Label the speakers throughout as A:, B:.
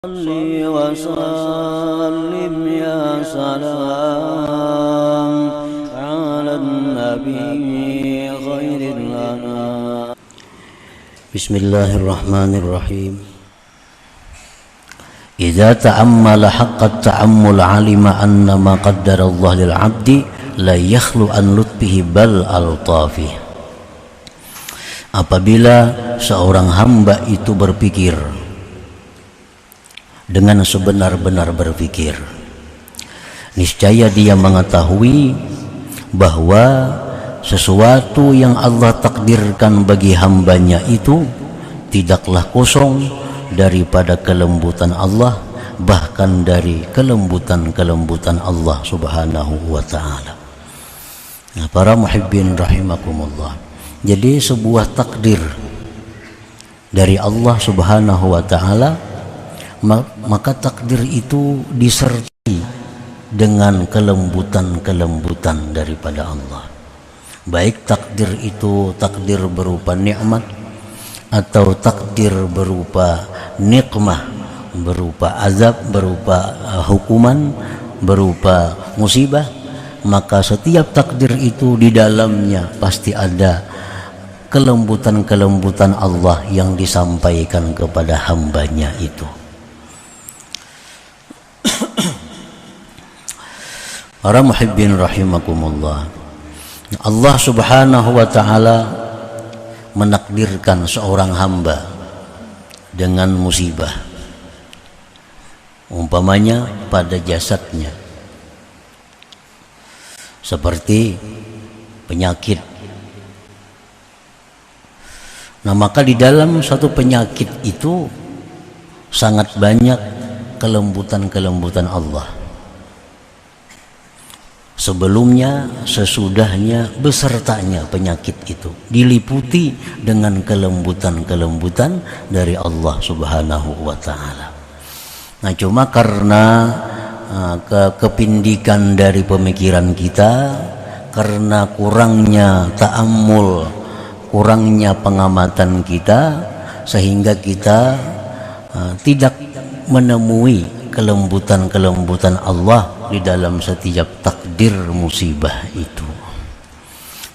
A: صلي وسلم يا سلام على النبي خير الأنام. بسم الله الرحمن الرحيم. إذا تأمل حق التأمل علم أن ما قدر الله للعبد لا يخلو عن لطفه بل ألطافه. Apabila seorang hamba itu berpikir dengan sebenar-benar berpikir, niscaya dia mengetahui bahwa sesuatu yang Allah takdirkan bagi hambanya itu tidaklah kosong daripada kelembutan Allah, bahkan dari kelembutan-kelembutan Allah subhanahu wa ta'ala. Nah, para muhibbin rahimakumullah, jadi sebuah takdir dari Allah subhanahu wa ta'ala, maka takdir itu disertai dengan kelembutan-kelembutan daripada Allah. Baik takdir itu takdir berupa nikmat atau takdir berupa nikmah, berupa azab, berupa hukuman, berupa musibah, maka setiap takdir itu di dalamnya pasti ada kelembutan-kelembutan Allah yang disampaikan kepada hambanya itu. Para muhibbin rahimakumullah, Allah subhanahu wa ta'ala menakdirkan seorang hamba dengan musibah, umpamanya pada jasadnya, seperti penyakit. Nah, maka di dalam satu penyakit itu sangat banyak kelembutan-kelembutan Allah. Sebelumnya, sesudahnya, besertanya penyakit itu diliputi dengan kelembutan-kelembutan dari Allah subhanahu wa ta'ala. Nah, cuma karena kepindikan dari pemikiran kita, karena kurangnya ta'ammul, kurangnya pengamatan kita, sehingga kita tidak menemui kelembutan-kelembutan Allah di dalam setiap takdir musibah itu.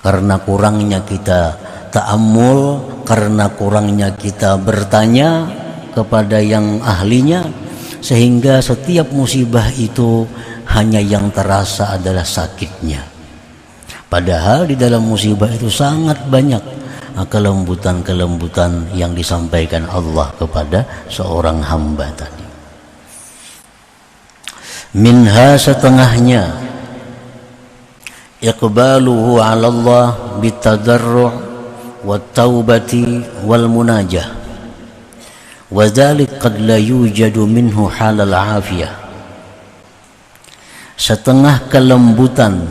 A: Karena kurangnya kita ta'ammul, karena kurangnya kita bertanya kepada yang ahlinya, sehingga setiap musibah itu hanya yang terasa adalah sakitnya. Padahal di dalam musibah itu sangat banyak kelembutan-kelembutan yang disampaikan Allah kepada seorang hamba tadi. Minha, setengahnya, iqbaluhu 'ala Allah bitadarru' wat taubati wal munajah, wa dzalik qad la yujadu minhu halal 'afiyah. Setengah kelembutan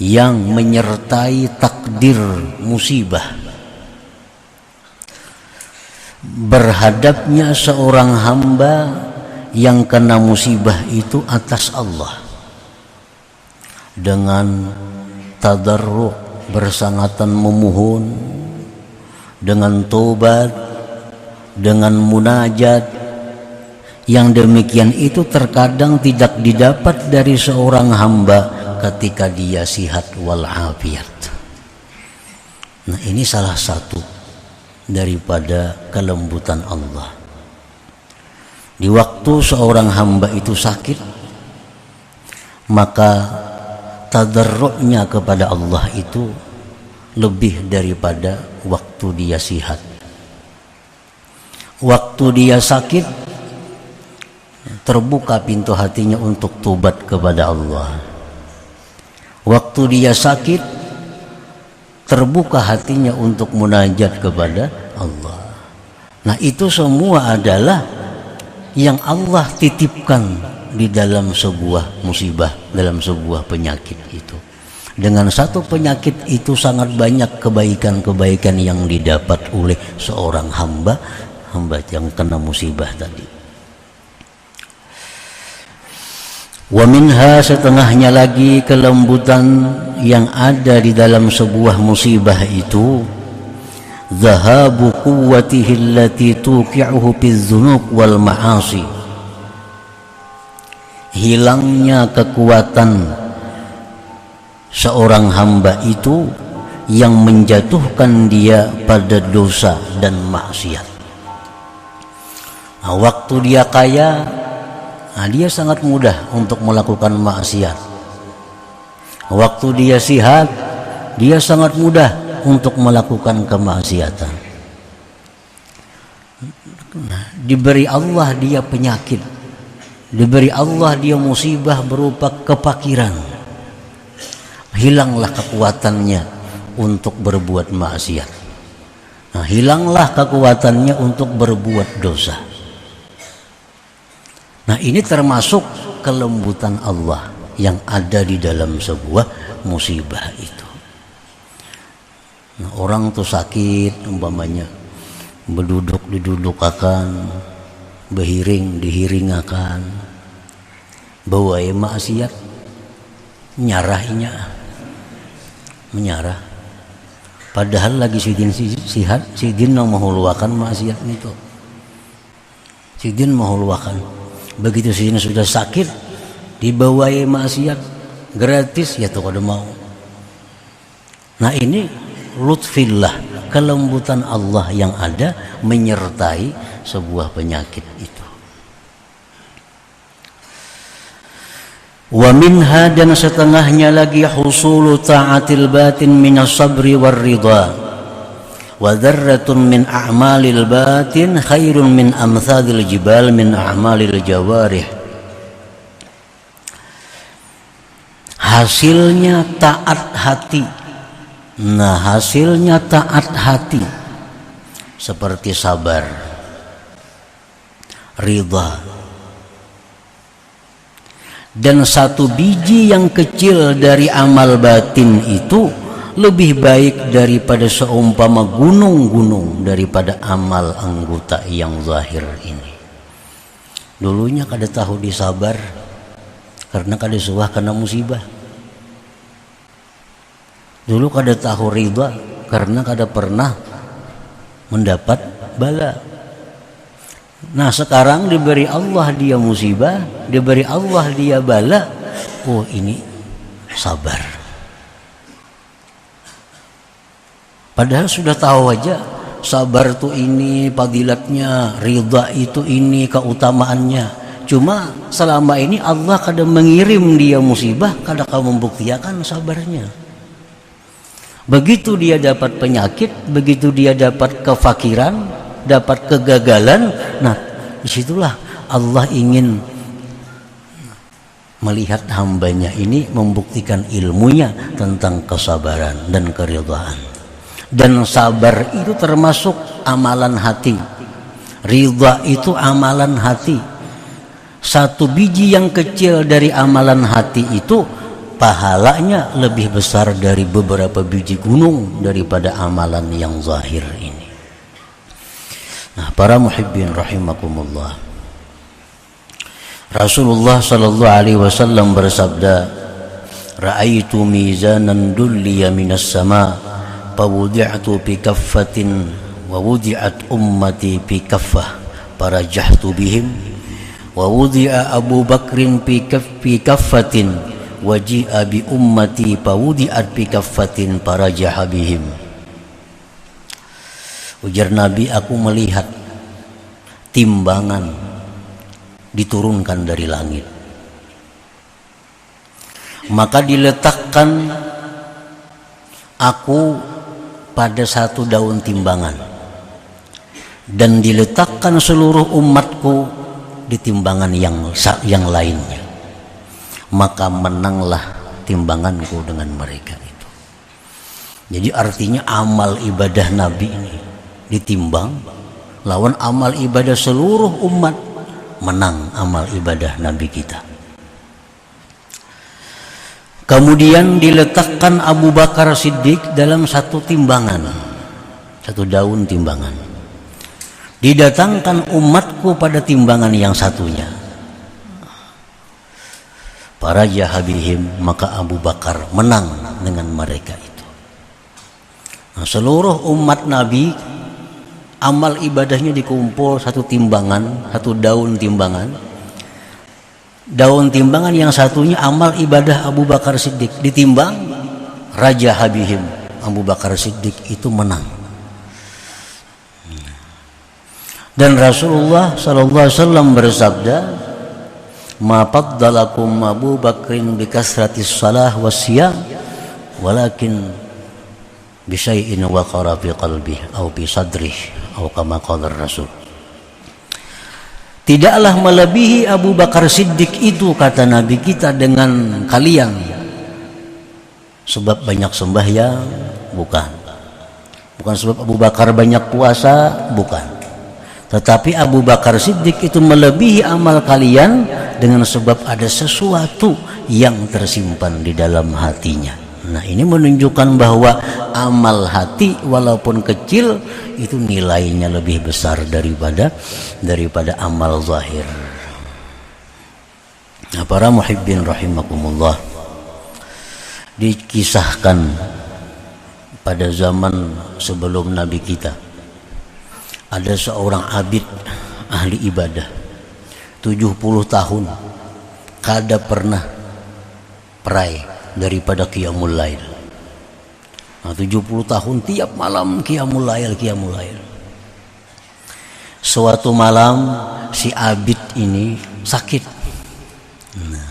A: yang menyertai takdir musibah, berhadapnya seorang hamba yang kena musibah itu atas Allah dengan tadarru', bersangatan memohon, dengan tobat, dengan munajat. Yang demikian itu terkadang tidak didapat dari seorang hamba ketika dia sihat walafiat. Nah, ini salah satu daripada kelembutan Allah. Di waktu seorang hamba itu sakit, maka tadarru'nya kepada Allah itu lebih daripada waktu dia sihat. Waktu dia sakit, terbuka pintu hatinya untuk tobat kepada Allah. Waktu dia sakit, terbuka hatinya untuk munajat kepada Allah. Nah, itu semua adalah yang Allah titipkan di dalam sebuah musibah, dalam sebuah penyakit itu. Dengan satu penyakit itu sangat banyak kebaikan-kebaikan yang didapat oleh seorang hamba yang kena musibah tadi. Wa minha, setengahnya lagi kelembutan yang ada di dalam sebuah musibah itu, zahabu quwwatihi allati tuqi'uhu bidzunub wal ma'asi, hilangnya kekuatan seorang hamba itu yang menjatuhkan dia pada dosa dan maksiat. Nah, waktu dia kaya, dia sangat mudah untuk melakukan maksiat. Waktu dia sehat, dia sangat mudah untuk melakukan kemaksiatan. Nah, diberi Allah dia penyakit, diberi Allah dia musibah berupa kefakiran, hilanglah kekuatannya untuk berbuat maksiat. Nah, hilanglah kekuatannya untuk berbuat dosa. Nah, ini termasuk kelembutan Allah yang ada di dalam sebuah musibah itu. Nah, orang tuh sakit umpamanya, berduduk didudukakan, berhiring dihiringakan, bawa maksiat, menyarah. Padahal lagi sidin menghuluakan maksiat itu. Sidin menghuluakan. Begitu sidin sudah sakit, dibawai maksiat gratis, ya tuh kada mau. Nah, ini lutfillah, kelembutan Allah yang ada menyertai sebuah penyakit itu. Wa minha, dan setengahnya lagi, husulu ta'atil batin minas sabri war ridha, wa dzarratun min a'malil batin khairun min amsalil jibal min a'malil jawarih. Hasilnya taat hati. Nah, hasilnya taat hati seperti sabar, ridha, dan satu biji yang kecil dari amal batin itu lebih baik daripada seumpama gunung-gunung daripada amal anggota yang zahir ini. Dulunya kada tahu disabar karena kada suah kena musibah. Dulu kada tahu ridha karena kada pernah mendapat bala. Nah, sekarang diberi Allah dia musibah, diberi Allah dia bala. Oh, ini sabar. Padahal sudah tahu aja sabar itu ini fadilatnya, ridha itu ini keutamaannya. Cuma selama ini Allah kada mengirim dia musibah, kada kau membuktikan sabarnya. Begitu dia dapat penyakit, begitu dia dapat kefakiran, dapat kegagalan, nah disitulah Allah ingin melihat hambanya ini membuktikan ilmunya tentang kesabaran dan keridhaan. Dan sabar itu termasuk amalan hati, ridha itu amalan hati. Satu biji yang kecil dari amalan hati itu pahalanya lebih besar dari beberapa biji gunung daripada amalan yang zahir ini. Nah, para muhibbin rahimakumullah, Rasulullah sallallahu alaihi wasallam bersabda, "Ra'aitu mizanan dulliya minas sama, fawudi'tu bi kaffatin wa wudi'at ummati bi kaffah, farajahtu bihim, wa wudi'a Abu Bakrin bi kaffatin waji'a bi ummati fawudi'at bi kaffatin farajaha bihim." Ujar Nabi, aku melihat timbangan diturunkan dari langit, maka diletakkan aku pada satu daun timbangan, dan diletakkan seluruh umatku di timbangan yang lainnya, maka menanglah timbanganku dengan mereka itu. Jadi artinya amal ibadah Nabi ini ditimbang lawan amal ibadah seluruh umat, menang amal ibadah Nabi kita. Kemudian diletakkan Abu Bakar Siddiq dalam satu timbangan, satu daun timbangan. Didatangkan umatku pada timbangan yang satunya. Para jahabihim, maka Abu Bakar menang dengan mereka itu. Nah, seluruh umat Nabi amal ibadahnya dikumpul satu timbangan, satu daun timbangan. Daun timbangan yang satunya amal ibadah Abu Bakar Siddiq, ditimbang Raja Habihim Abu Bakar Siddiq itu menang. Dan Rasulullah sallallahu alaihi wasallam bersabda, "Ma faddalakum Abu Bakrin bi kasratis salah wassiyam, walakin bi syai'in waqara fi qalbihi aw fi sadrihi aw kama qala Rasul." Tidaklah melebihi Abu Bakar Siddiq itu, kata Nabi kita, dengan kalian sebab banyak sembahyang, bukan sebab Abu Bakar banyak puasa, bukan, tetapi Abu Bakar Siddiq itu melebihi amal kalian dengan sebab ada sesuatu yang tersimpan di dalam hatinya. Nah, ini menunjukkan bahwa amal hati walaupun kecil itu nilainya lebih besar daripada amal zahir. Nah, para muhibbin rahimakumullah, dikisahkan pada zaman sebelum Nabi kita ada seorang abid ahli ibadah 70 tahun kada pernah perai daripada qiyamul lail. Nah, 70 tahun tiap malam qiyamul lail. Suatu malam si abid ini sakit.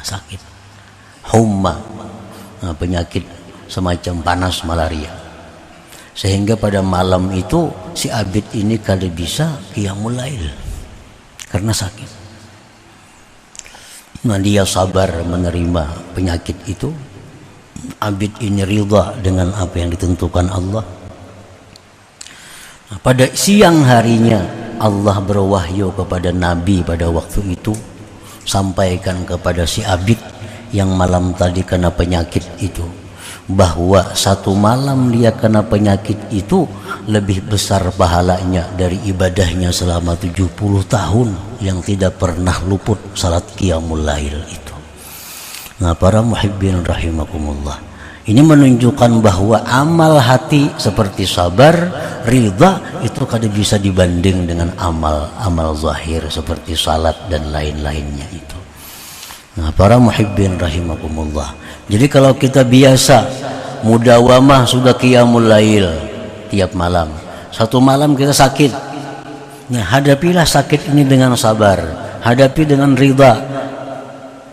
A: Sakit humma, penyakit semacam panas malaria. Sehingga pada malam itu si abid ini kada bisa qiyamul lail karena sakit. Nah, dia sabar menerima penyakit itu. Abid ini ridha dengan apa yang ditentukan Allah. Nah, pada siang harinya Allah berwahyu kepada Nabi pada waktu itu, sampaikan kepada si abid yang malam tadi kena penyakit itu, bahwa satu malam dia kena penyakit itu lebih besar pahalanya dari ibadahnya selama 70 tahun yang tidak pernah luput salat qiyamul lail itu. Nah, para muhibbin rahimakumullah, ini menunjukkan bahwa amal hati seperti sabar, ridha itu kada bisa dibanding dengan amal zahir seperti salat dan lain-lainnya itu. Nah, para muhibbin rahimakumullah, jadi kalau kita biasa mudawamah sudah qiyamul lail tiap malam, satu malam kita sakit, nah, hadapilah sakit ini dengan sabar, hadapi dengan ridha,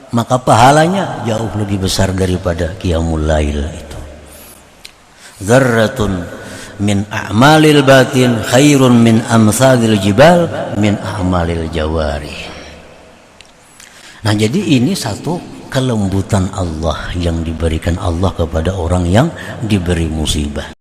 A: maka pahalanya jauh lebih besar daripada qiyamul lail itu. Dzarratun min a'malil batin khairun min amsalil jibal min a'malil jawarih. Nah, jadi ini satu kelembutan Allah yang diberikan Allah kepada orang yang diberi musibah.